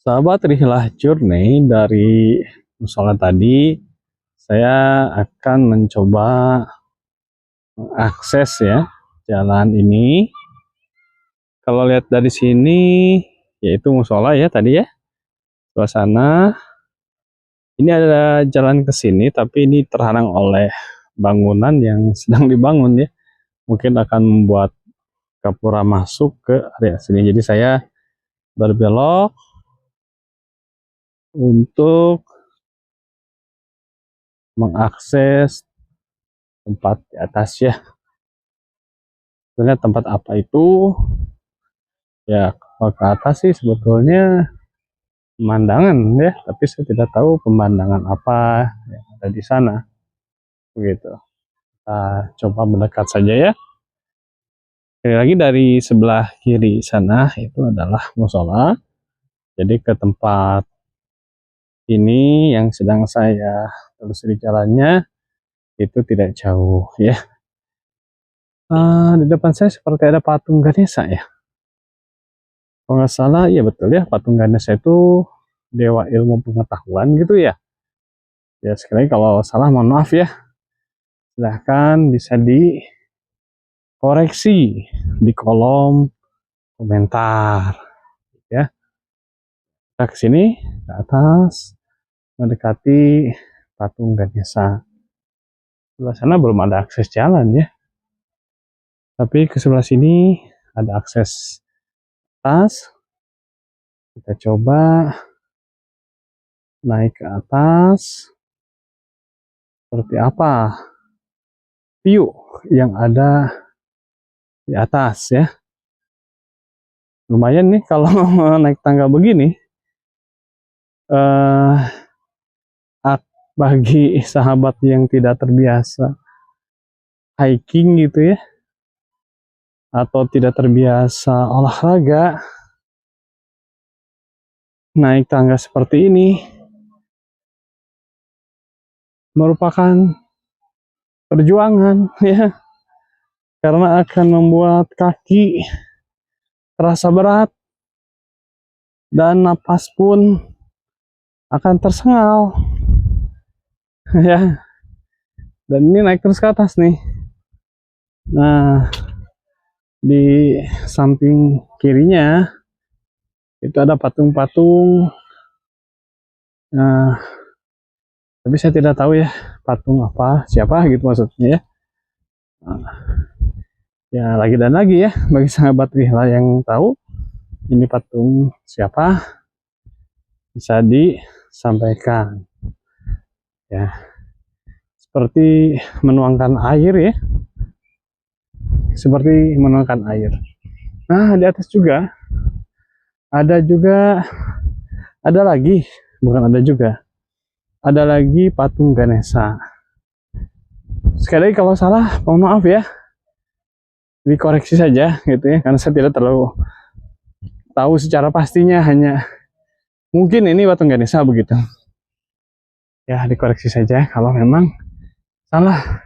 Sahabat Rihilah Journey, dari musola tadi saya akan mencoba mengakses ya jalan ini. Kalau lihat dari sini yaitu musola ya tadi ya, suasana. Ini ada jalan ke sini tapi ini terhalang oleh bangunan yang sedang dibangun ya. Mungkin akan membuat Gapura masuk ke area sini. Jadi saya berbelok untuk mengakses tempat di atas ya. Sebenarnya tempat apa itu? Ya, kalau ke atas sih sebetulnya pemandangan ya, tapi saya tidak tahu pemandangan apa yang ada di sana. Begitu. Kita coba mendekat saja ya. Sekali lagi dari sebelah kiri sana itu adalah musola. Jadi ke tempat ini yang sedang saya telusuri jalannya itu tidak jauh ya. Di depan saya seperti ada patung Ganesha ya. Kalau nggak salah, iya betul ya, patung Ganesha itu dewa ilmu pengetahuan gitu ya. Ya sekali lagi kalau salah mohon maaf ya. Silahkan bisa dikoreksi di kolom komentar ya. Kita ke sini ke atas mendekati patung Ganesha. Sebelah sana belum ada akses jalan ya. Tapi ke sebelah sini ada akses atas. Kita coba naik ke atas. Seperti apa view yang ada di atas ya. Lumayan nih kalau naik tangga begini. Bagi sahabat yang tidak terbiasa hiking gitu ya, atau tidak terbiasa olahraga, naik tangga seperti ini merupakan perjuangan ya, karena akan membuat kaki terasa berat dan napas pun akan tersengal ya. Dan ini naik terus ke atas nih. Nah, di samping kirinya itu ada patung-patung. Nah, tapi saya tidak tahu ya patung apa, siapa gitu maksudnya ya. Nah, ya lagi dan lagi ya, bagi sahabat Rihilah yang tahu ini patung siapa bisa disampaikan ya. Seperti menuangkan air ya, seperti menuangkan air. Nah, di atas juga ada lagi, bukan ada juga, ada lagi patung Ganesha. Sekali lagi kalau salah mohon maaf ya, dikoreksi saja gitu ya, karena saya tidak terlalu tahu secara pastinya, hanya mungkin ini patung Ganesha begitu ya. Dikoreksi saja kalau memang salah.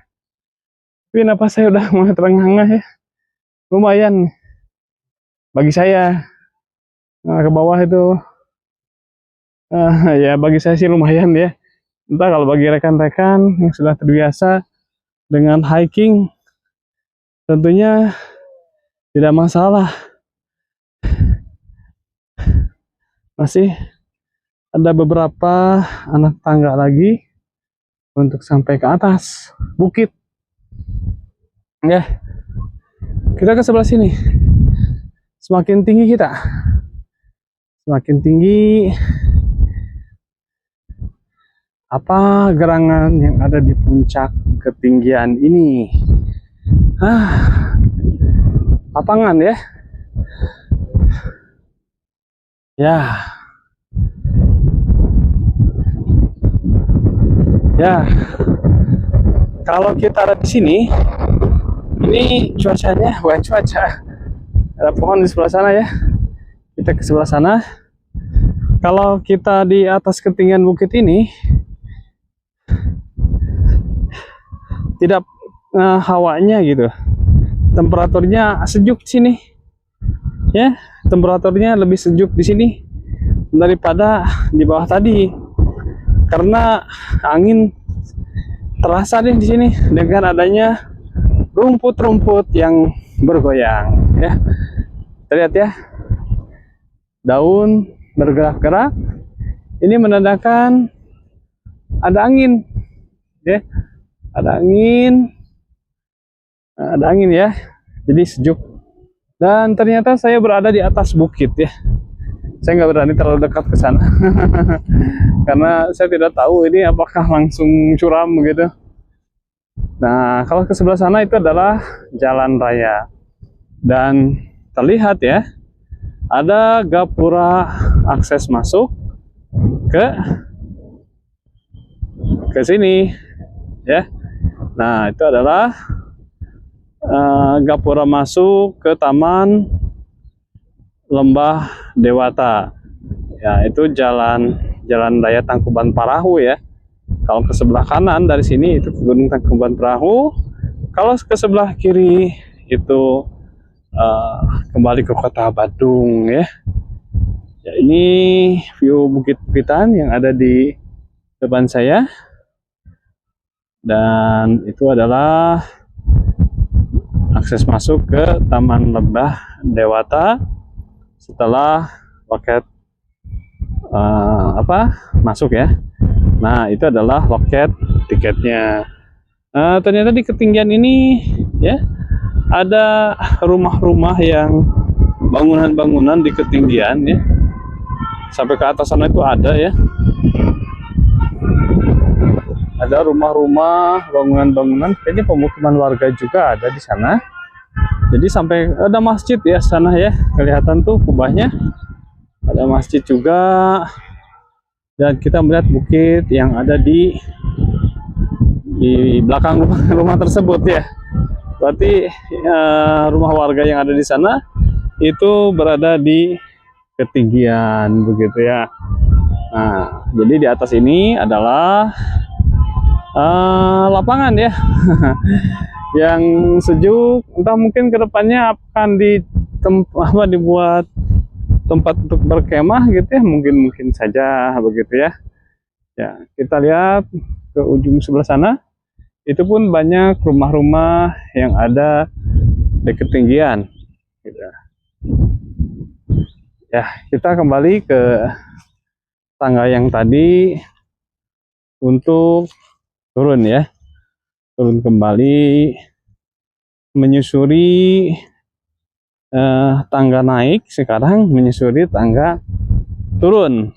Tapi kenapa saya udah mulai terengah-engah ya, lumayan bagi saya. Nah, ke bawah itu ya bagi saya sih lumayan ya. Entah kalau bagi rekan-rekan yang sudah terbiasa dengan hiking tentunya tidak masalah. Masih ada beberapa anak tangga lagi untuk sampai ke atas bukit ya. Kita ke sebelah sini. Semakin tinggi kita, semakin tinggi apa gerangan yang ada di puncak ketinggian ini. Lapangan ya. Ya. Ya. Kalau kita ada di sini, ini cuacanya bukan cuaca. Ada pohon di sebelah sana ya. Kita ke sebelah sana. Kalau kita di atas ketinggian bukit ini, tidak hawanya gitu, temperaturnya sejuk sini ya, temperaturnya lebih sejuk di sini daripada di bawah tadi, karena angin terasa deh di sini dengan adanya rumput-rumput yang bergoyang ya. Terlihat ya, daun bergerak-gerak. Ini menandakan ada angin ya, ada angin ya, jadi sejuk. Dan ternyata saya berada di atas bukit ya. Saya nggak berani terlalu dekat ke sana karena saya tidak tahu ini apakah langsung curam gitu. Nah, kalau ke sebelah sana itu adalah jalan raya dan terlihat ya, ada gapura akses masuk ke sini ya. Nah, itu adalah gapura masuk ke Taman Lembah Dewata. Ya, itu jalan raya Tangkuban Parahu ya. Kalau ke sebelah kanan dari sini itu ke Gunung Tangkuban Parahu. Kalau ke sebelah kiri itu kembali ke Kota Badung ya. Ya, ini view bukit-bukitan yang ada di depan saya. Dan itu adalah akses masuk ke Taman Lembah Dewata setelah loket masuk ya. Nah, itu adalah loket tiketnya. Ternyata di ketinggian ini ya, ada rumah-rumah yang bangunan-bangunan di ketinggian ya, sampai ke atas sana itu ada ya, ada rumah-rumah, bangunan-bangunan, kayaknya pemukiman warga juga ada di sana. Jadi sampai ada masjid ya sana ya, kelihatan tuh kubahnya, ada masjid juga. Dan kita melihat bukit yang ada di belakang rumah tersebut ya. Berarti rumah warga yang ada di sana itu berada di ketinggian begitu ya. Nah, jadi di atas ini adalah lapangan ya yang sejuk. Entah mungkin kedepannya akan dibuat tempat untuk berkemah gitu ya, mungkin saja begitu ya. Ya, kita lihat ke ujung sebelah sana, itu pun banyak rumah-rumah yang ada di ketinggian gitu. Ya, kita kembali ke tangga yang tadi untuk turun ya, turun kembali menyusuri tangga naik, sekarang menyusuri tangga turun.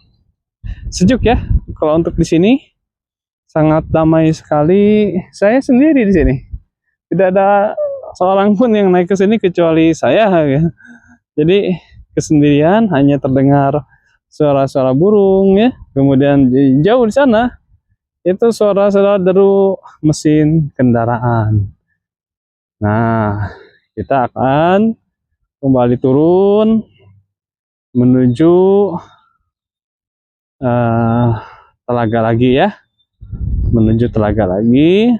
Sejuk ya kalau untuk di sini, sangat damai sekali. Saya sendiri di sini, tidak ada seorang pun yang naik ke sini kecuali saya ya. Jadi kesendirian, hanya terdengar suara-suara burung ya. Kemudian jauh di sana itu suara-suara deru mesin kendaraan. Nah, kita akan kembali turun menuju telaga lagi ya, menuju telaga lagi.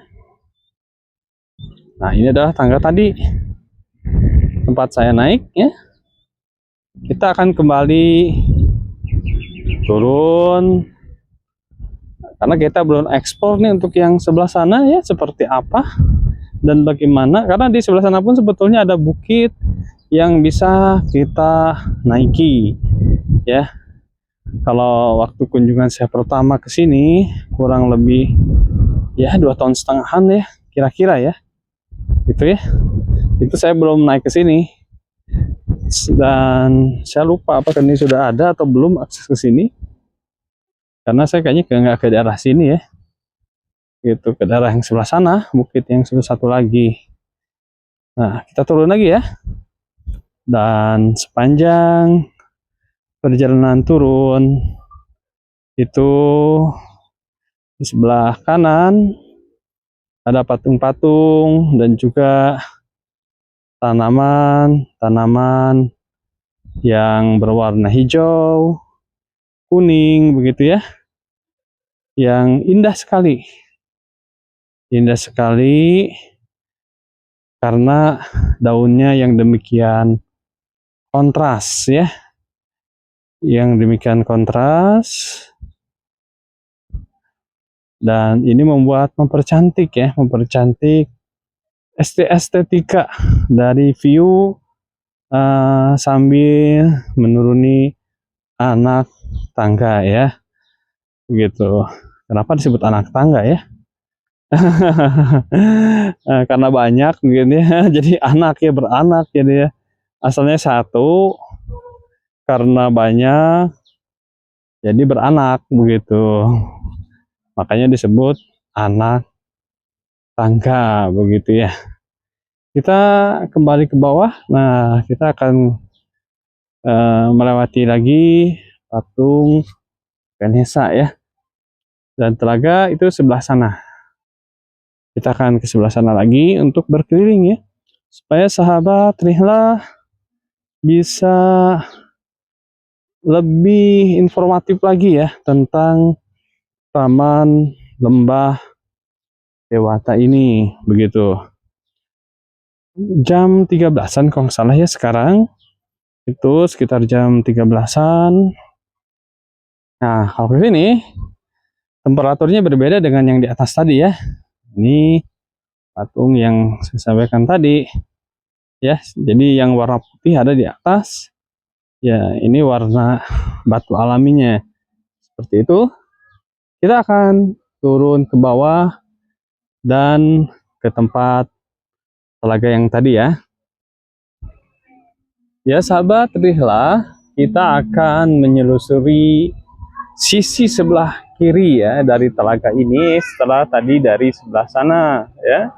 Nah, ini adalah tangga tadi tempat saya naik ya. Kita akan kembali turun karena kita belum ekspor nih untuk yang sebelah sana ya, seperti apa dan bagaimana, karena di sebelah sana pun sebetulnya ada bukit yang bisa kita naiki ya. Kalau waktu kunjungan saya pertama ke sini kurang lebih ya 2,5 tahun ya kira-kira ya, gitu ya, itu saya belum naik ke sini. Dan saya lupa apakah ini sudah ada atau belum akses ke sini, karena saya kayaknya nggak ke daerah sini ya, gitu, ke daerah yang sebelah sana, bukit yang sebelah satu lagi. Nah, kita turun lagi ya, dan sepanjang perjalanan turun itu di sebelah kanan ada patung-patung dan juga tanaman-tanaman yang berwarna hijau, kuning begitu ya, yang indah sekali karena daunnya yang demikian kontras ya. yang demikian kontras, dan ini mempercantik ya, mempercantik estetika dari view sambil menuruni anak tangga ya, begitu. Kenapa disebut anak tangga ya? Karena banyak mungkin ya, jadi anak ya, beranak jadi ya. Asalnya satu, karena banyak jadi beranak begitu. Makanya disebut anak tangga begitu ya. Kita kembali ke bawah. Nah, kita akan melewati lagi patung Ganesha ya. Dan telaga itu sebelah sana. Kita akan ke sebelah sana lagi untuk berkeliling ya. Supaya sahabat Rihlah bisa lebih informatif lagi ya tentang Taman Lembah Dewata ini begitu. Jam 13-an kalau nggak salah ya sekarang. Itu sekitar jam 13-an. Nah, kalau ke sini temperaturnya berbeda dengan yang di atas tadi ya. Ini patung yang saya sampaikan tadi. Ya, jadi yang warna putih ada di atas. Ya, ini warna batu alaminya. Seperti itu. Kita akan turun ke bawah dan ke tempat telaga yang tadi ya. Ya sahabat Rihlah, kita akan menyelusuri sisi sebelah kiri ya dari telaga ini setelah tadi dari sebelah sana ya.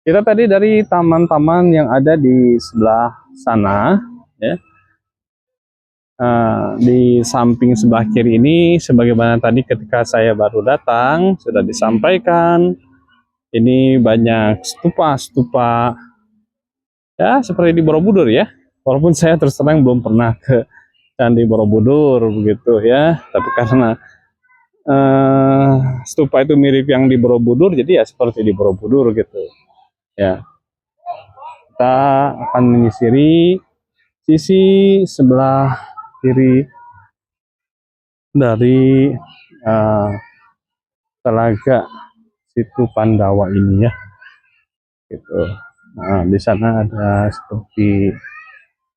Kita tadi dari taman-taman yang ada di sebelah sana ya. Di samping sebelah kiri ini sebagaimana tadi ketika saya baru datang sudah disampaikan, ini banyak stupa-stupa ya seperti di Borobudur ya. Walaupun saya terus terang belum pernah ke Candi Borobudur begitu ya, tapi karena stupa itu mirip yang di Borobudur, jadi ya seperti di Borobudur gitu ya. Kita akan menyisiri sisi sebelah kiri dari telaga situ Pandawa ini ya gitu. Nah, di sana ada seperti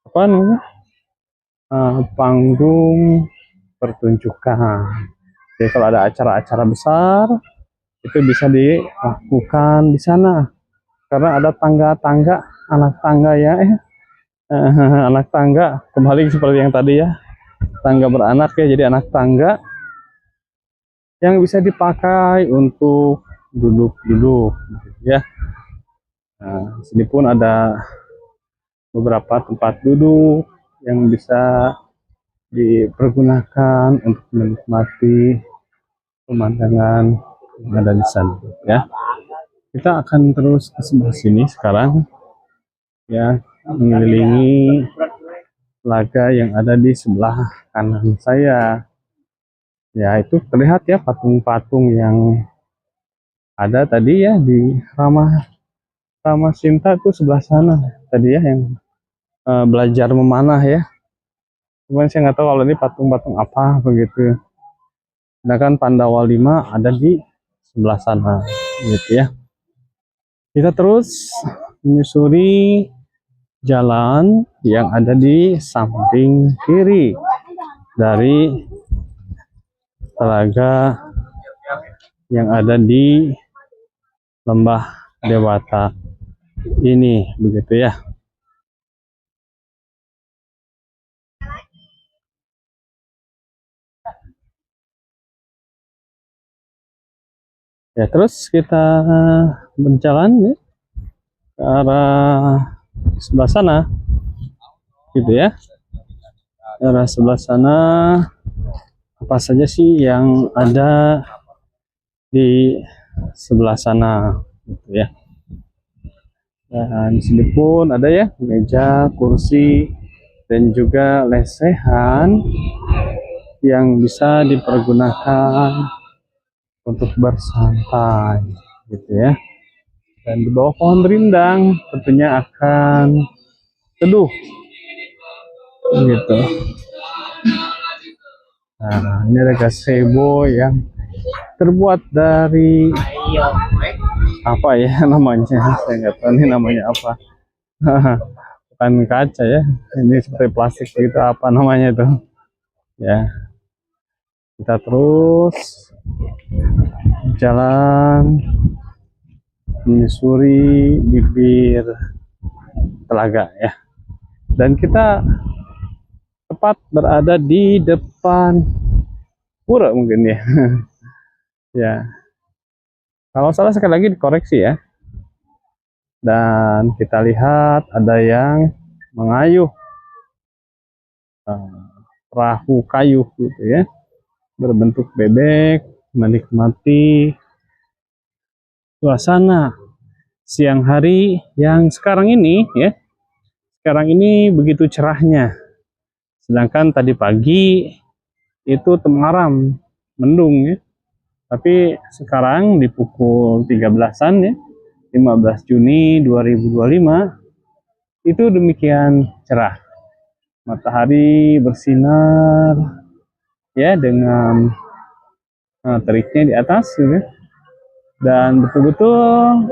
apa namanya panggung pertunjukan. Jadi kalau ada acara-acara besar itu bisa dilakukan di sana karena ada tangga-tangga anak tangga ya anak tangga kembali seperti yang tadi ya, tangga beranak ya, jadi anak tangga yang bisa dipakai untuk duduk-duduk ya. Nah, sini pun ada beberapa tempat duduk yang bisa dipergunakan untuk menikmati pemandangan yang ada di sana ya. Kita akan terus ke sebelah sini sekarang ya, mengelilingi telaga yang ada di sebelah kanan saya. Ya, itu terlihat ya patung-patung yang ada tadi ya di Rama Sinta itu sebelah sana tadi ya, yang belajar memanah ya. Cuman saya nggak tahu kalau ini patung-patung apa begitu. Sedangkan Pandawa 5 ada di sebelah sana gitu ya. Kita terus menyusuri jalan yang ada di samping kiri dari telaga yang ada di Lembah Dewata ini begitu ya. Ya, terus kita berjalan ya ke arah sebelah sana gitu ya. Ke arah sebelah sana apa saja sih yang ada di sebelah sana gitu ya. Dan di sini pun ada ya meja, kursi, dan juga lesehan yang bisa dipergunakan untuk bersantai gitu ya. Dan di bawah pohon rindang tentunya akan teduh gitu. Nah, ini ada gazebo yang terbuat dari apa ya namanya? Saya nggak tahu ini namanya apa. Bukan kaca ya. Ini seperti plastik gitu, apa namanya itu? Ya, kita terus jalan menyusuri bibir telaga ya. Dan kita tepat berada di depan pura mungkin ya. Ya, kalau salah sekali lagi dikoreksi ya. Dan kita lihat ada yang mengayuh eh, perahu kayu gitu ya, berbentuk bebek, menikmati suasana siang hari yang sekarang ini ya. Sekarang ini begitu cerahnya. Sedangkan tadi pagi itu temaram, mendung ya. Tapi sekarang di pukul 13-an ya, 15 Juni 2025 itu demikian cerah. Matahari bersinar ya dengan teriknya di atas gitu. Dan betul-betul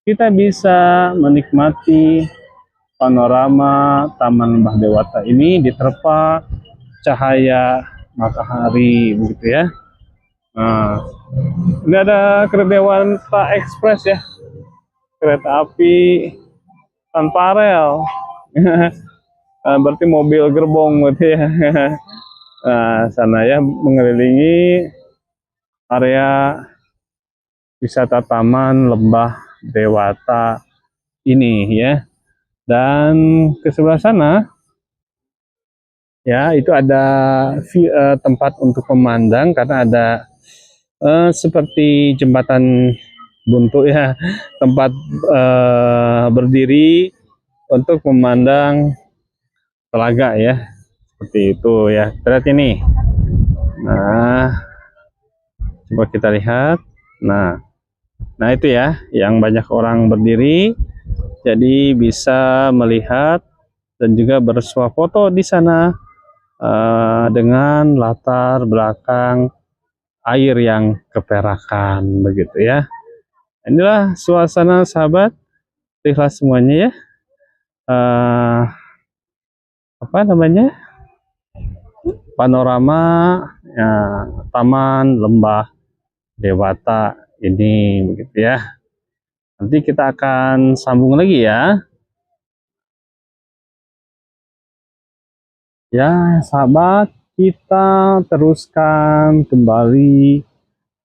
kita bisa menikmati panorama Taman Lembah Dewata ini diterpa cahaya matahari begitu ya. Nah, ini ada kereta Dewata Express ya, kereta api tanpa rel. Berarti mobil gerbong berarti ya. Nah, sana ya mengelilingi area wisata Taman Lembah Dewata ini ya. Dan ke sebelah sana ya itu ada tempat untuk memandang karena ada seperti jembatan buntu ya, tempat berdiri untuk memandang telaga ya, seperti itu ya. Lihat ini. Nah, coba kita lihat. Nah itu ya, yang banyak orang berdiri, jadi bisa melihat dan juga bersuah foto di sana dengan latar belakang air yang keperakan begitu ya. Inilah suasana sahabat, ikhlas semuanya ya. Apa namanya? Panorama ya, Taman Lembah Dewata ini begitu ya. Nanti kita akan sambung lagi ya. Ya, sahabat, kita teruskan kembali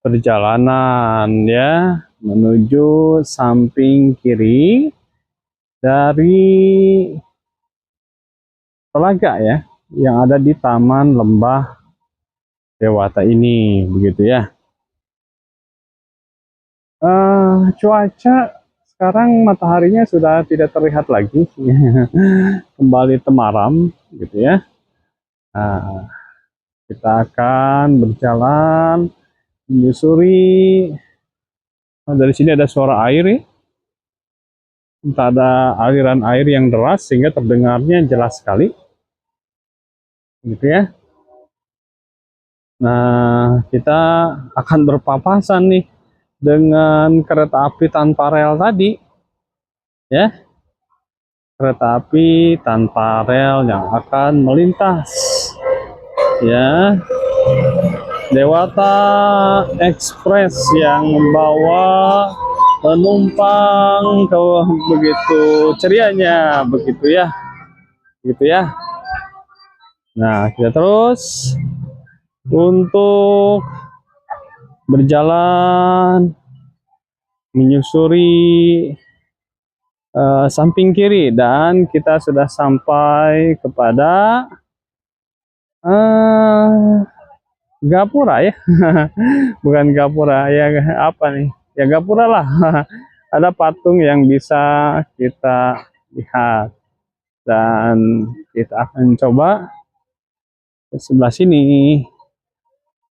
perjalanan ya menuju samping kiri dari telaga ya yang ada di Taman Lembah Dewata ini begitu ya. Cuaca sekarang mataharinya sudah tidak terlihat lagi. Kembali temaram gitu ya. Nah, kita akan berjalan menyusuri. Nah, dari sini ada suara air ya. Entah ada aliran air yang deras sehingga terdengarnya jelas sekali. Gitu ya. Nah, kita akan berpapasan nih dengan kereta api tanpa rel tadi. Ya. Kereta api tanpa rel yang akan melintas. Ya. Dewata Express yang membawa penumpang ke begitu cerianya begitu ya. Gitu ya. Nah, kita terus untuk berjalan menyusuri samping kiri dan kita sudah sampai kepada Gapura ya. Bukan Gapura ya, apa nih ya, Gapura lah. Ada patung yang bisa kita lihat dan kita akan coba ke sebelah sini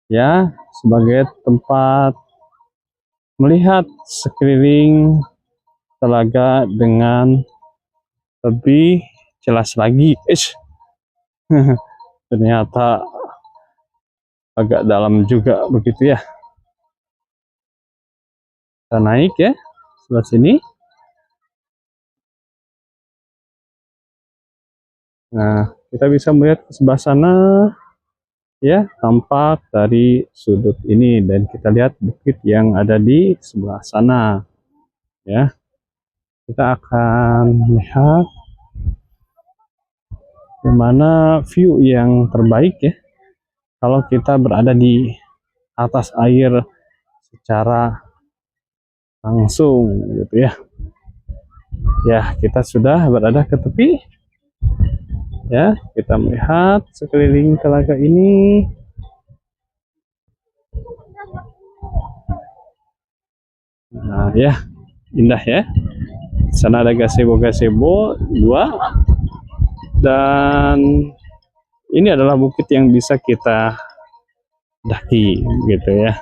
ya sebagai tempat melihat sekeliling telaga dengan lebih jelas lagi. Ternyata agak dalam juga begitu ya. Kita naik ya sebelah sini. Nah, kita bisa melihat ke sebelah sana ya, tampak dari sudut ini, dan kita lihat bukit yang ada di sebelah sana ya. Kita akan melihat bagaimana view yang terbaik ya kalau kita berada di atas air secara langsung gitu ya. Ya, kita sudah berada ke tepi ya. Kita melihat sekeliling telaga ini. Nah ya, indah ya. Sana ada gazebo dua, dan ini adalah bukit yang bisa kita daki gitu ya.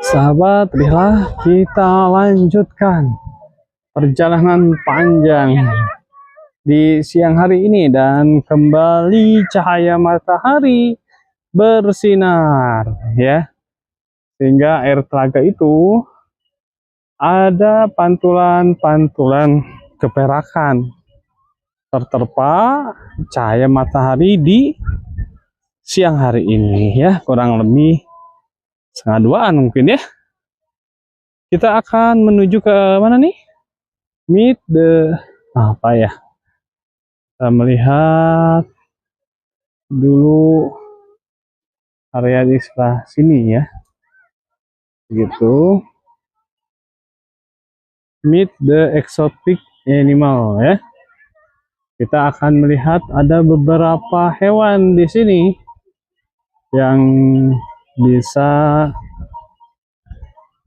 Sahabat, lihatlah kita lanjutkan perjalanan panjang di siang hari ini, dan kembali cahaya matahari bersinar ya, sehingga air telaga itu ada pantulan-pantulan keperakan terterpa cahaya matahari di siang hari ini ya, kurang lebih setengah duaan mungkin ya. Kita akan menuju ke mana nih? Meet the apa ya? Kita melihat dulu area di sebelah sini ya. Gitu. Meet the exotic animal ya. Kita akan melihat ada beberapa hewan di sini yang bisa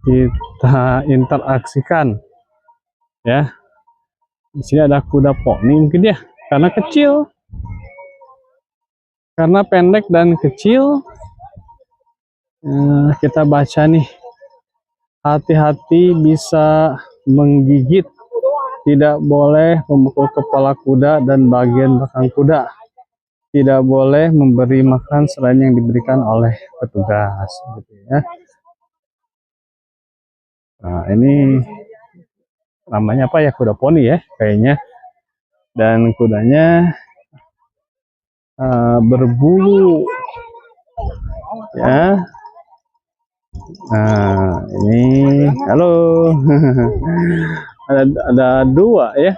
kita interaksikan ya. Di sini ada kuda poni mungkin ya, karena kecil, karena pendek dan kecil. Kita baca nih, hati-hati bisa menggigit, tidak boleh memukul kepala kuda dan bagian belakang kuda, tidak boleh memberi makan selain yang diberikan oleh petugas gitu ya. Nah ini namanya apa ya, kuda poni ya kayaknya, dan kudanya berbulu ya. Nah ini halo ada dua ya,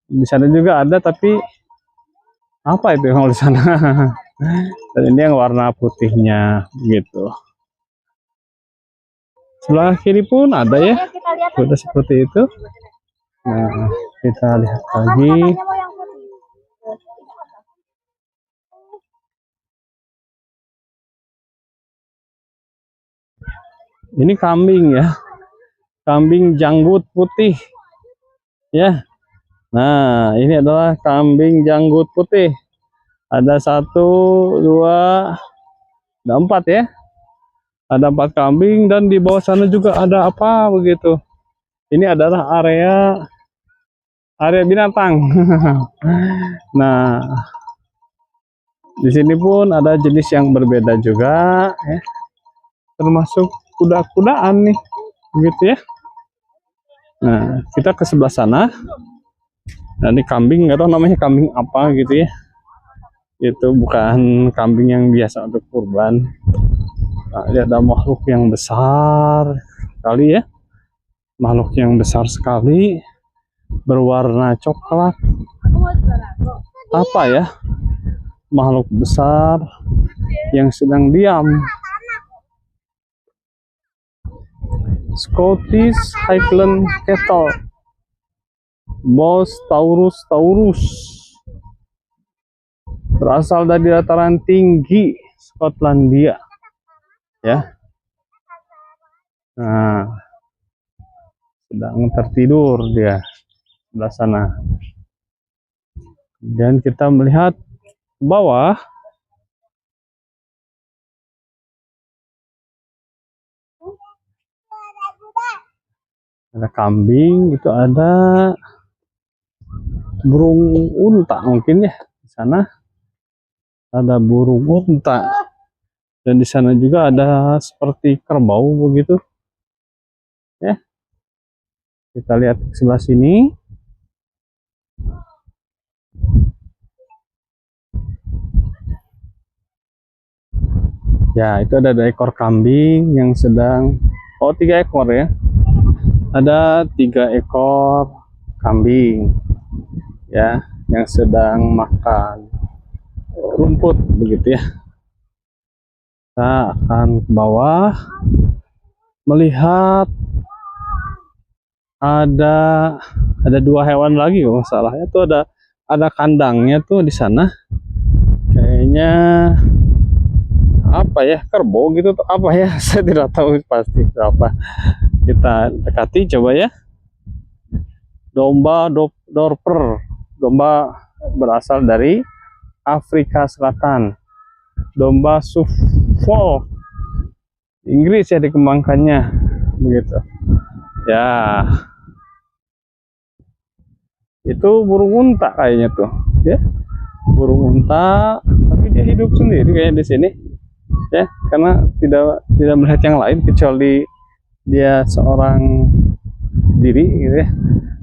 di sana juga ada, tapi apa itu yang di sana? Dan ini yang warna putihnya gitu. Sebelah kiri pun ada ya kuda seperti itu. Nah kita lihat lagi. Ini kambing ya, kambing janggut putih ya. Nah ini adalah kambing janggut putih. Ada satu, dua, ada empat ya. Ada 4 kambing, dan di bawah sana juga ada apa begitu. Ini adalah area binatang. Nah di sini pun ada jenis yang berbeda juga ya, termasuk kuda-kudaan nih begitu ya. Nah kita ke sebelah sana. Nah ini kambing, nggak tahu namanya kambing apa gitu ya. Itu bukan kambing yang biasa untuk kurban. Nah, ini ada makhluk yang besar sekali ya, makhluk yang besar sekali berwarna coklat. Apa ya, makhluk besar yang sedang diam. Scottish Highland Cattle, Bos Taurus berasal dari dataran tinggi Skotlandia ya. Nah sedang tertidur dia sebelah sana. Dan kita melihat ke bawah, ada kambing, itu ada burung unta mungkin ya di sana ada burung unta, dan di sana juga ada seperti kerbau begitu ya. Kita lihat ke sebelah sini. Ya, itu ada 2 ekor kambing yang sedang, 3 ekor ya. Ada 3 ekor kambing ya yang sedang makan rumput begitu ya. Kita akan ke bawah melihat ada 2 hewan lagi kalau salahnya tuh, ada kandangnya tuh di sana. Kayaknya apa ya, kerbau gitu tuh apa ya, saya tidak tahu pasti apa. Kita dekati coba ya. Domba dorper, domba berasal dari Afrika Selatan. Domba Suffolk, Inggris ya dikembangkannya begitu ya. Itu burung unta kayaknya tuh ya, burung unta, tapi dia hidup sendiri kayak di sini ya, karena tidak melihat yang lain kecuali dia seorang diri gitu ya.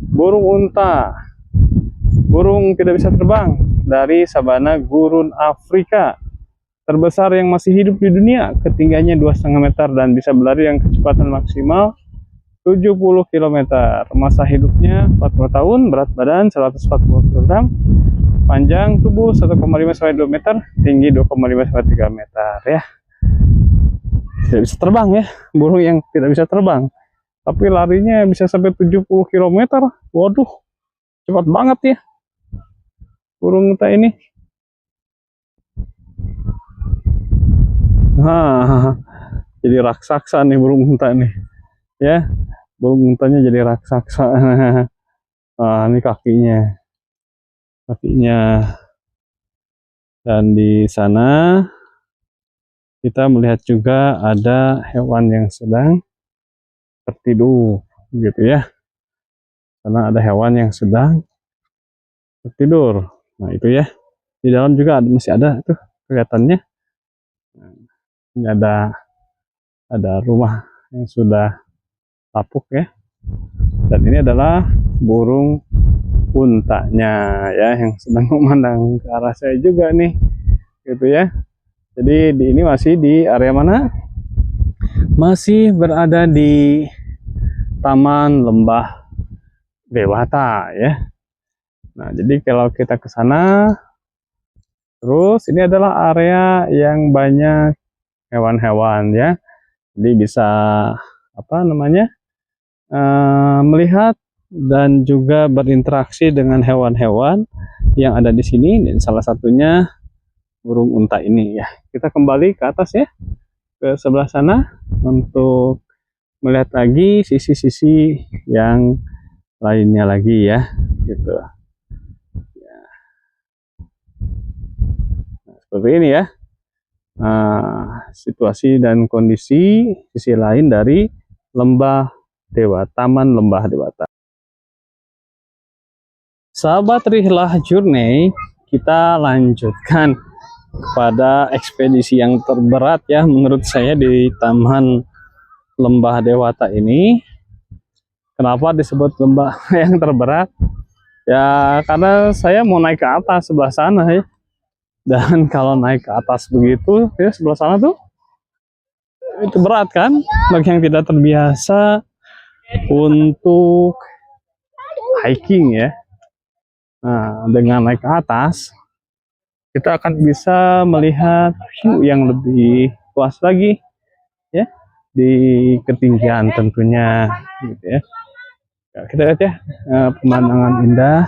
Burung unta, burung tidak bisa terbang, dari sabana gurun Afrika, terbesar yang masih hidup di dunia, ketinggiannya 2,5 meter dan bisa berlari dengan kecepatan maksimal 70 km. Masa hidupnya 40 tahun, berat badan 140 kg, panjang tubuh 1,5 sampai 2 meter, tinggi 2,5 sampai 3 meter ya. Tidak bisa terbang ya, burung yang tidak bisa terbang. Tapi larinya bisa sampai 70 km. Waduh, cepat banget ya burung unta ini. Nah, jadi raksasa nih burung unta nih ya. Burung untanya jadi raksasa. Nah, ini kakinya. Dan di sana kita melihat juga ada hewan yang sedang tertidur gitu ya. Karena ada hewan yang sedang tertidur. Nah, itu ya. Di dalam juga masih ada tuh kelihatannya. Ini ada rumah yang sudah lapuk ya. Dan ini adalah burung untanya ya, yang sedang memandang ke arah saya juga nih gitu ya. Jadi ini masih di area mana? Masih berada di Taman Lembah Dewata ya. Nah, jadi kalau kita ke sana, terus ini adalah area yang banyak hewan-hewan ya. Jadi bisa apa namanya, melihat dan juga berinteraksi dengan hewan-hewan yang ada di sini, dan salah satunya burung unta ini ya. Kita kembali ke atas ya, ke sebelah sana untuk melihat lagi sisi-sisi yang lainnya lagi ya, gitu. Nah, seperti ini ya. Situasi dan kondisi sisi lain dari Taman Lembah Dewata. Sahabat Rihlah Journey, kita lanjutkan pada ekspedisi yang terberat ya menurut saya di Taman Lembah Dewata ini. Kenapa disebut lembah yang terberat? Ya karena saya mau naik ke atas sebelah sana ya. Dan kalau naik ke atas begitu ya, sebelah sana tuh itu berat kan bagi yang tidak terbiasa untuk hiking ya. Nah, dengan naik ke atas kita akan bisa melihat view yang lebih luas lagi ya, di ketinggian tentunya gitu ya. Nah, kita lihat ya pemandangan indah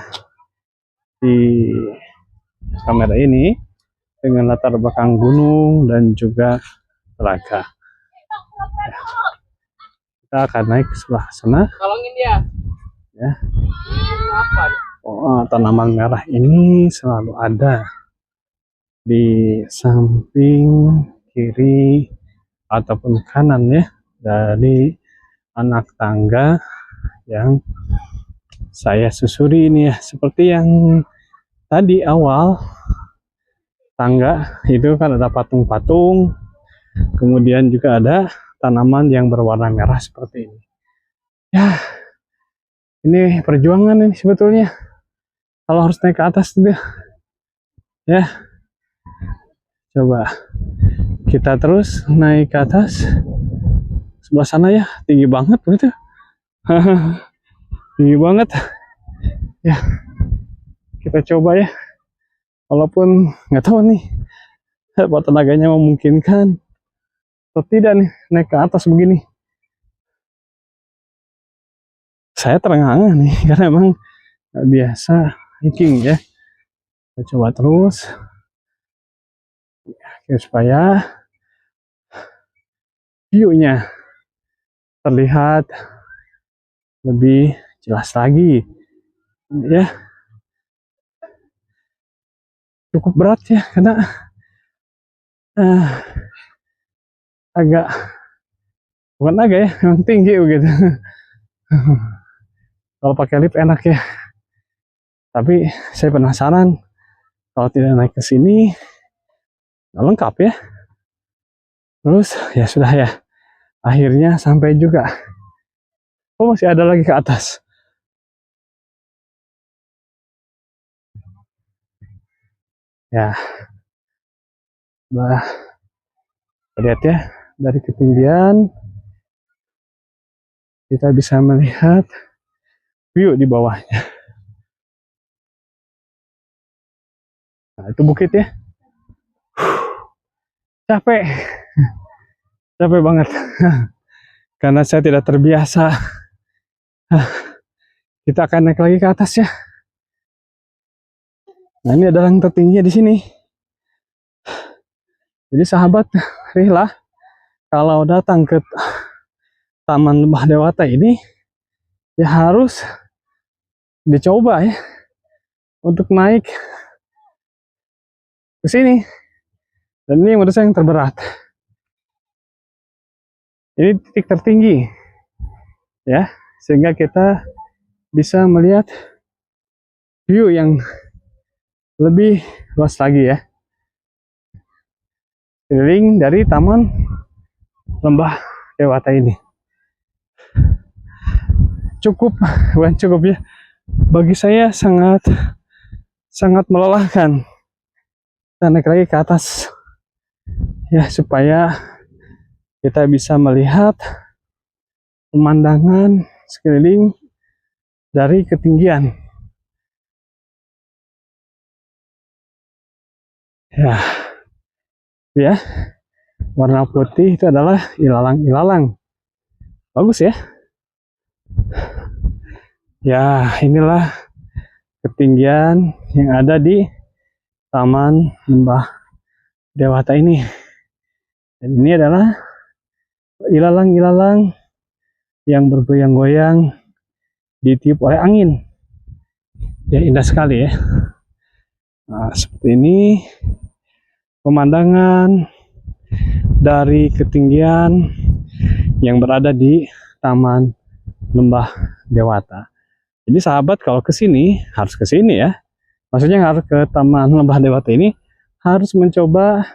di kamera ini dengan latar belakang gunung dan juga telaga. Ya. Kita akan naik ke sebelah sana. Tolongin dia. Ya. Tanaman merah ini selalu ada di samping kiri ataupun kanan ya dari anak tangga yang saya susuri ini ya. Seperti yang tadi awal tangga itu kan ada patung-patung, kemudian juga ada tanaman yang berwarna merah seperti ini. Ya, ini perjuangan ini sebetulnya. Kalau harus naik ke atas itu, ya. Coba kita terus naik ke atas. Sebelah sana ya, tinggi banget begitu. Tinggi banget. Ya, kita coba ya. Walaupun nggak tahu nih, apa tenaganya memungkinkan atau tidak nih naik ke atas begini. Saya terengah-engah nih karena emang nggak biasa hiking ya. Kita coba terus ya, supaya view-nya terlihat lebih jelas lagi ya. Cukup berat ya karena agak, bukan agak ya, memang tinggi begitu. Kalau pakai lift enak ya, tapi saya penasaran kalau tidak naik ke sini nggak lengkap ya. Terus ya sudah ya, akhirnya sampai juga. Oh, masih ada lagi ke atas. Ya, nah, lihat ya, dari ketinggian kita bisa melihat view di bawahnya. Nah, itu bukit ya. Capek. Capek banget. Karena saya tidak terbiasa. Kita akan naik lagi ke atas ya. Nah, ini adalah yang tertingginya di sini. Jadi sahabat Rihlah, kalau datang ke Taman Lembah Dewata ini, ya harus dicoba ya untuk naik ke sini. Dan ini menurut saya yang terberat. Ini titik tertinggi ya, sehingga kita bisa melihat view yang lebih luas lagi ya, keliling dari Taman Lembah Dewata ini. Cukup, bukan cukup ya, bagi saya sangat melelahkan. Kita naik lagi ke atas ya, supaya kita bisa melihat pemandangan sekeliling dari ketinggian. Ya, warna putih itu adalah ilalang-ilalang. Bagus ya. Ya, inilah ketinggian yang ada di Taman Lembah Dewata ini. Dan ini adalah ilalang-ilalang yang bergoyang-goyang ditiup oleh angin. Ya, indah sekali ya. Nah, seperti ini pemandangan dari ketinggian yang berada di Taman Lembah Dewata. Jadi sahabat kalau ke sini harus ke sini ya. Maksudnya harus ke Taman Lembah Dewata ini harus mencoba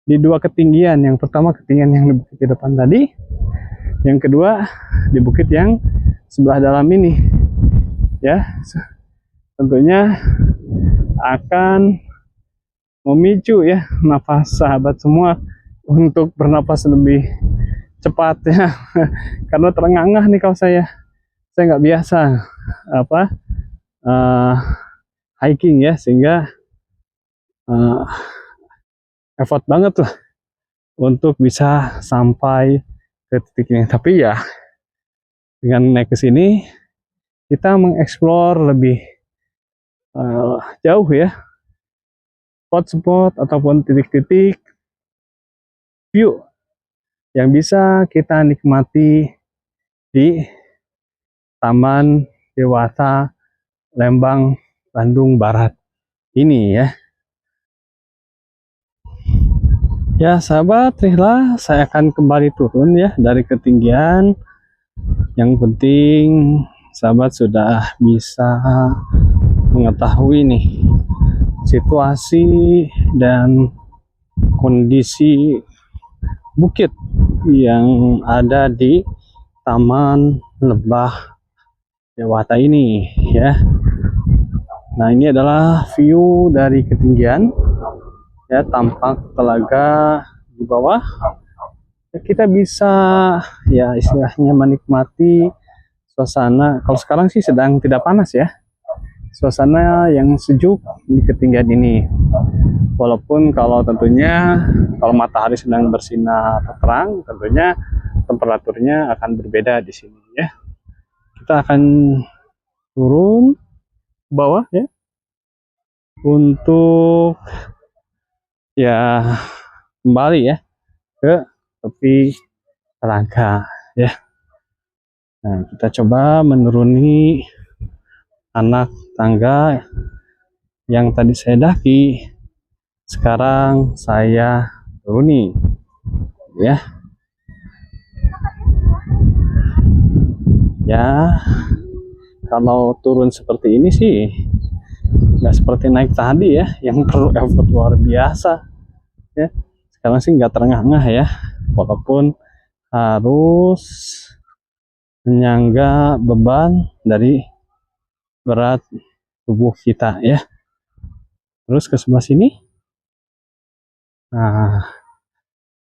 di dua ketinggian. Yang pertama ketinggian yang di bukit di depan tadi, yang kedua di bukit yang sebelah dalam ini. Ya, tentunya akan memicu ya nafas sahabat semua untuk bernapas lebih cepat ya. Karena terengah-engah nih kalau saya nggak biasa hiking ya, sehingga effort banget lah untuk bisa sampai ke titik ini. Tapi ya dengan naik ke sini kita mengeksplor lebih jauh ya, spot-spot ataupun titik-titik view yang bisa kita nikmati di Taman Dewata Lembang Bandung Barat ini ya. Ya sahabat Rihlah, saya akan kembali turun ya dari ketinggian. Yang penting sahabat sudah bisa mengetahui nih situasi dan kondisi bukit yang ada di Taman Lembah Dewata ini ya. Nah, ini adalah view dari ketinggian ya, tampak telaga di bawah. Kita bisa ya istilahnya menikmati suasana. Kalau sekarang sih sedang tidak panas ya, suasana yang sejuk di ketinggian ini. Walaupun kalau tentunya kalau matahari sedang bersinar terang, tentunya temperaturnya akan berbeda di sini ya. Kita akan turun ke bawah ya untuk ya kembali ya ke tepi telaga ya. Nah, kita coba menuruni anak tangga yang tadi saya daki, sekarang saya turuni ya. Ya, kalau turun seperti ini sih nggak seperti naik tadi ya, yang perlu effort luar biasa ya. Sekarang sih nggak terengah-engah ya, walaupun harus menyangga beban dari berat tubuh kita ya. Terus ke sebelah sini, nah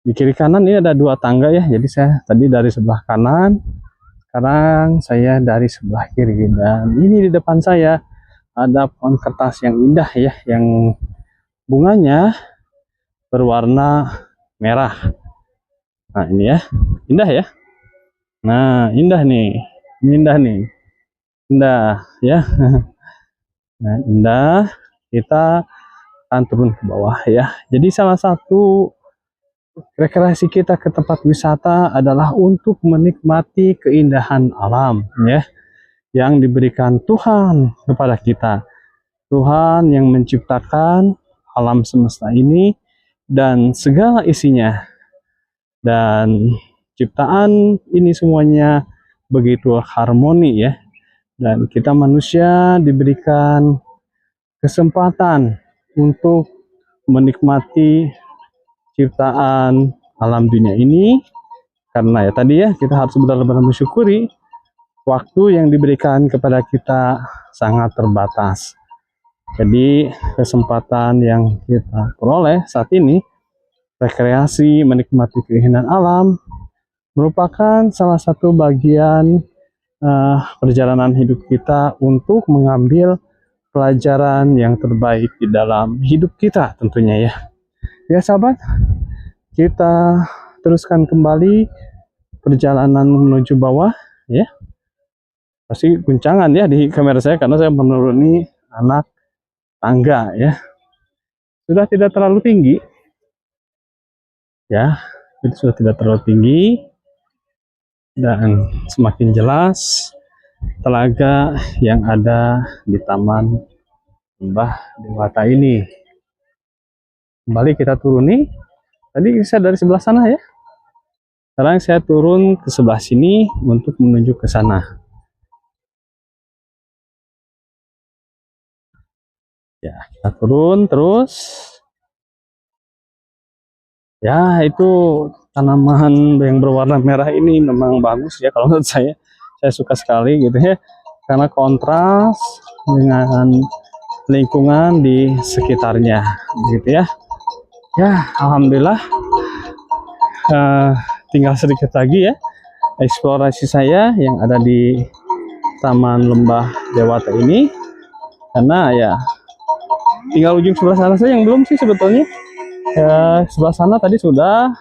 di kiri kanan ini ada 2 tangga ya, jadi saya tadi dari sebelah kanan, sekarang saya dari sebelah kiri. Dan ini di depan saya ada pohon kertas yang indah ya, yang bunganya berwarna merah. Nah ini ya, indah ya. Nah indah nih, ini indah nih, indah ya. Nah indah. Kita akan turun ke bawah ya. Jadi salah satu rekreasi kita ke tempat wisata adalah untuk menikmati keindahan alam ya, yang diberikan Tuhan kepada kita. Tuhan yang menciptakan alam semesta ini dan segala isinya. Dan ciptaan ini semuanya begitu harmoni ya. Dan kita manusia diberikan kesempatan untuk menikmati ciptaan alam dunia ini, karena ya tadi ya kita harus benar-benar mensyukuri waktu yang diberikan kepada kita sangat terbatas. Jadi kesempatan yang kita peroleh saat ini, rekreasi menikmati keindahan alam, merupakan salah satu bagian perjalanan hidup kita untuk mengambil pelajaran yang terbaik di dalam hidup kita tentunya ya. Ya sahabat, kita teruskan kembali perjalanan menuju bawah ya. Pasti guncangan ya di kamera saya karena saya menuruni anak tangga ya. Sudah tidak terlalu tinggi ya, itu sudah tidak terlalu tinggi dan semakin jelas telaga yang ada di Taman Lembah Dewata ini. Kembali kita turuni. Tadi saya dari sebelah sana ya. Sekarang saya turun ke sebelah sini untuk menuju ke sana. Ya, kita turun terus. Ya, itu tanaman yang berwarna merah ini memang bagus ya kalau menurut saya. Saya suka sekali gitu ya. Karena kontras dengan lingkungan di sekitarnya gitu ya. Ya, alhamdulillah tinggal sedikit lagi ya eksplorasi saya yang ada di Taman Lembah Dewata ini, karena ya tinggal ujung sebelah sana saja yang belum sih sebetulnya. Ya, sebelah sana tadi sudah,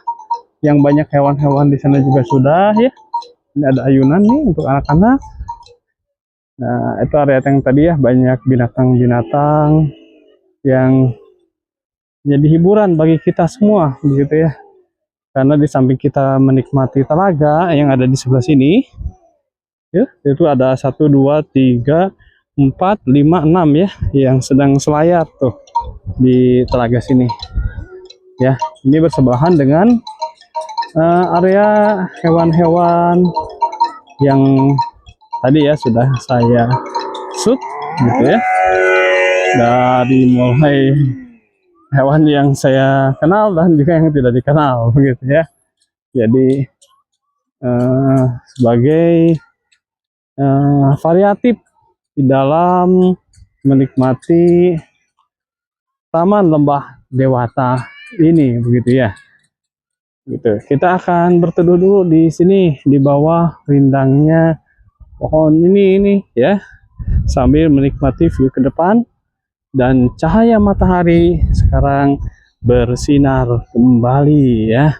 yang banyak hewan-hewan di sana juga sudah ya. Ini ada ayunan nih untuk anak-anak. Nah, itu area yang tadi ya, banyak binatang-binatang yang jadi hiburan bagi kita semua begitu ya. Karena di samping kita menikmati telaga yang ada di sebelah sini ya, itu ada 1, 2, 3, 4, 5, 6 ya yang sedang selayar tuh di telaga sini ya. Ini bersebelahan dengan area hewan-hewan yang tadi ya sudah saya shoot gitu ya. dari mulai hewan yang saya kenal dan juga yang tidak dikenal begitu ya. Jadi sebagai variatif di dalam menikmati Taman Lembah Dewata ini begitu ya. Gitu. Kita akan berteduh dulu di sini di bawah rindangnya pohon ini ya, sambil menikmati view ke depan dan cahaya matahari sekarang bersinar kembali ya,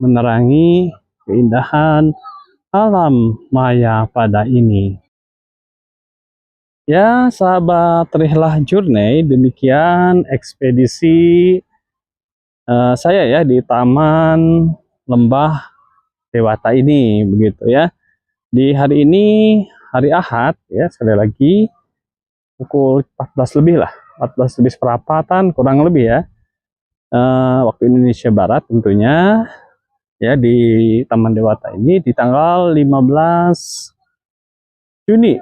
menerangi keindahan alam maya pada ini. Ya, sahabat Rihlah Journey, demikian ekspedisi saya ya di Taman Lembah Dewata ini begitu ya. Di hari ini hari Ahad ya, sekali lagi pukul 14 lebih lah, 14 lebih seperempatan kurang lebih ya, waktu Indonesia Barat tentunya ya, di Taman Dewata ini di tanggal 15 Juni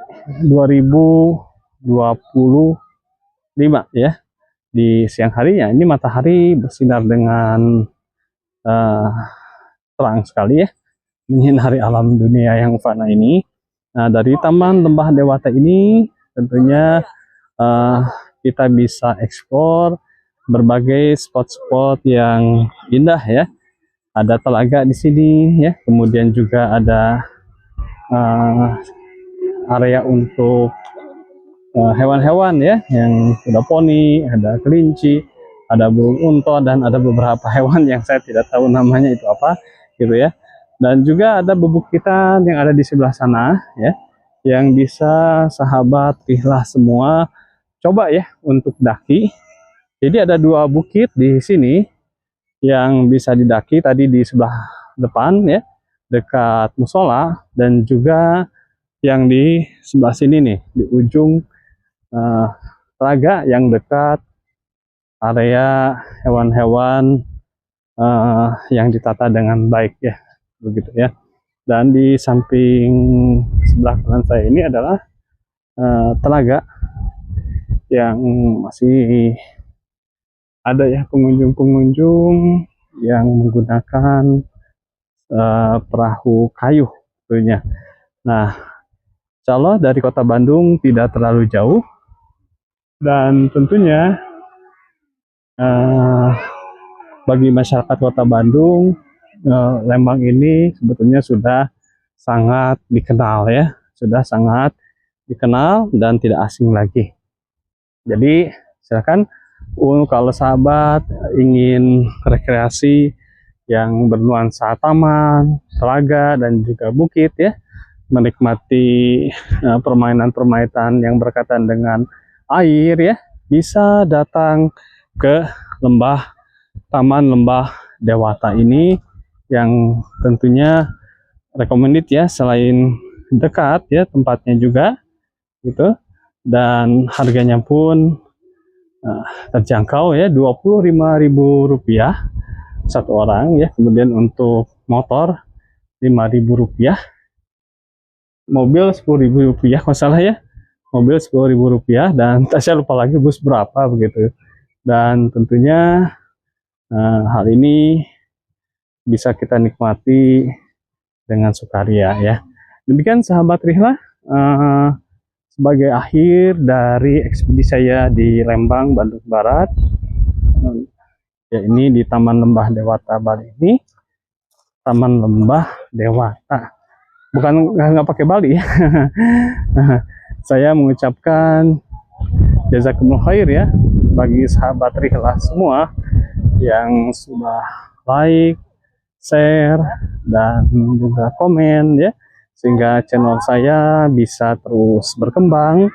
2025 ya, di siang harinya ini matahari bersinar dengan terang sekali ya, menyinari alam dunia yang fana ini. Nah, dari Taman Lembah Dewata ini tentunya kita bisa eksplor berbagai spot-spot yang indah ya. Ada telaga di sini ya, kemudian juga ada area untuk hewan-hewan ya, yang kuda poni, ada kelinci, ada burung unta, dan ada beberapa hewan yang saya tidak tahu namanya itu apa gitu ya. Dan juga ada bebukitan yang ada di sebelah sana ya, yang bisa sahabat Rihlah semua coba ya untuk daki. Jadi ada dua bukit di sini yang bisa didaki, tadi di sebelah depan ya, dekat musola, dan juga yang di sebelah sini nih, di ujung telaga yang dekat area hewan-hewan yang ditata dengan baik ya, begitu ya. Dan di samping sebelah kanan saya ini adalah telaga yang masih ada ya pengunjung-pengunjung yang menggunakan perahu kayu tentunya. Nah, insya Allah dari kota Bandung tidak terlalu jauh, dan tentunya bagi masyarakat kota Bandung, Lembang ini sebetulnya sudah sangat dikenal ya, sudah sangat dikenal dan tidak asing lagi. Jadi silakan kalau sahabat ingin rekreasi yang bernuansa taman, telaga, dan juga bukit ya, menikmati permainan-permainan yang berkaitan dengan air ya, bisa datang ke Taman Lembah Dewata ini, yang tentunya recommended ya, selain dekat ya tempatnya juga gitu, dan harganya pun terjangkau ya, Rp25.000 satu orang ya. Kemudian untuk motor Rp5.000, mobil Rp10.000 kalau salah ya, mobil Rp10.000, dan saya lupa lagi bus berapa begitu. Dan tentunya hal ini bisa kita nikmati dengan sukaria ya. Demikian sahabat Rihlah, sebagai akhir dari ekspedisi saya di Lembang, Bandung Barat ya, ini di Taman Lembah Dewata Bali ini. Taman Lembah Dewata, bukan nggak pakai Bali ya. Saya mengucapkan jazakumullah khair ya bagi sahabat Rihlah semua yang sudah like, share, dan juga komen ya, sehingga channel saya bisa terus berkembang.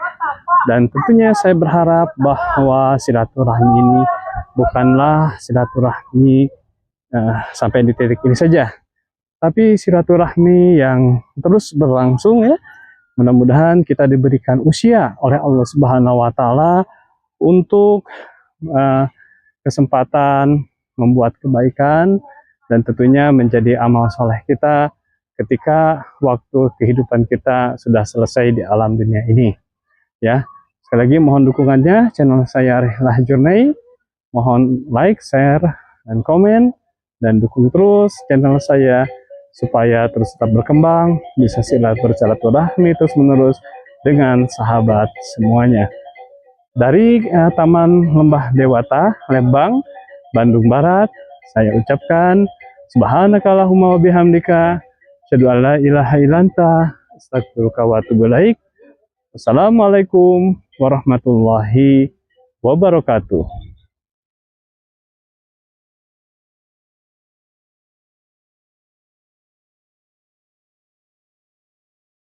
Dan tentunya saya berharap bahwa silaturahmi ini bukanlah silaturahmi sampai di titik ini saja, tapi silaturahmi yang terus berlangsung ya. Mudah-mudahan kita diberikan usia oleh Allah Subhanahu wa Ta'ala untuk kesempatan membuat kebaikan, dan tentunya menjadi amal soleh kita ketika waktu kehidupan kita sudah selesai di alam dunia ini ya. Sekali lagi mohon dukungannya channel saya Rihlah Journey. Mohon like, share, dan komen, dan dukung terus channel saya supaya terus tetap berkembang, bisa bersilaturahmi terus menerus dengan sahabat semuanya. Dari Taman Lembah Dewata, Lembang, Bandung Barat, saya ucapkan subhanakallahumma wa bihamdika, asyhadu an la ilaha illa anta, astaghfiruka wa atubu ilaik. Assalamualaikum warahmatullahi wabarakatuh.